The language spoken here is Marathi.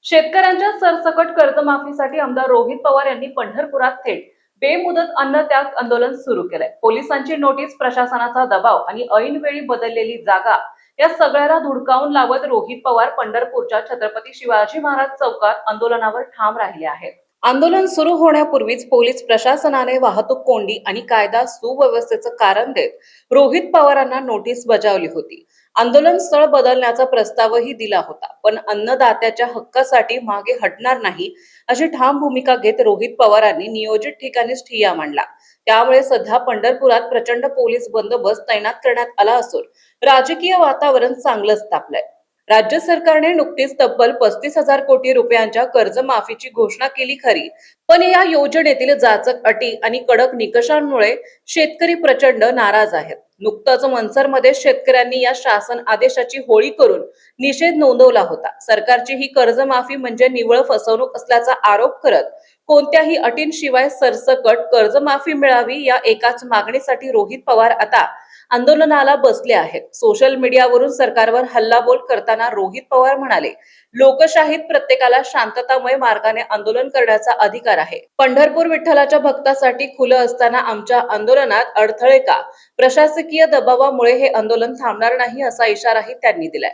शेतकऱ्यांच्या सरसकट कर्जमाफीसाठी आमदार रोहित पवार यांनी पंढरपुरात थेट बेमुदत अन्नत्याग आंदोलन सुरू केलंय. पोलिसांची नोटीस, प्रशासनाचा दबाव आणि ऐनवेळी बदललेली जागा या सगळ्याला धुडकावून लावत रोहित पवार पंढरपूरच्या छत्रपती शिवाजी महाराज चौकात आंदोलनावर ठाम राहिले आहेत. आंदोलन सुरू होण्यापूर्वीच पोलीस प्रशासनाने वाहतूक कोंडी आणि कायदा सुव्यवस्थेचं कारण देत रोहित पवारांना नोटीस बजावली होती. आंदोलन स्थळ बदलण्याचा प्रस्तावही दिला होता, पण अन्नदात्याच्या हक्कासाठी मागे हटणार नाही अशी ठाम भूमिका घेत रोहित पवारांनी नियोजित ठिकाणीच ठिय्या मांडला. त्यामुळे सध्या पंढरपुरात प्रचंड पोलीस बंदोबस्त तैनात करण्यात आला असून राजकीय वातावरण चांगलंच तापलंय. राज्य सरकारने नुकतीच तब्बल 35,000 कोटी रुपयांच्या कर्जमाफीची घोषणा केली खरी, पण या योजनेतील जाचक अटी आणि कडक निकषांमुळे शेतकरी प्रचंड नाराज आहेत. नुकतंच मनसरमध्ये शेतकऱ्यांनी या शासन आदेशाची होळी करून निषेध नोंदवला होता. सरकारची ही कर्जमाफी म्हणजे निव्वळ फसवणूक असल्याचा आरोप करत कोणत्याही अटींशिवाय सरसकट कर्जमाफी मिळावी या एकाच मागणीसाठी रोहित पवार आता आंदोलनाला बसले आहेत. सोशल मीडियावरून सरकारवर हल्लाबोल करताना रोहित पवार म्हणाले, लोकशाहीत प्रत्येकाला शांततामय मार्गाने आंदोलन करण्याचा अधिकार आहे. पंढरपूर विठ्ठलाच्या भक्तासाठी खुलं असताना आमच्या आंदोलनात अडथळे का? प्रशासकीय दबावामुळे हे आंदोलन थांबणार नाही असा इशाराही त्यांनी दिलाय.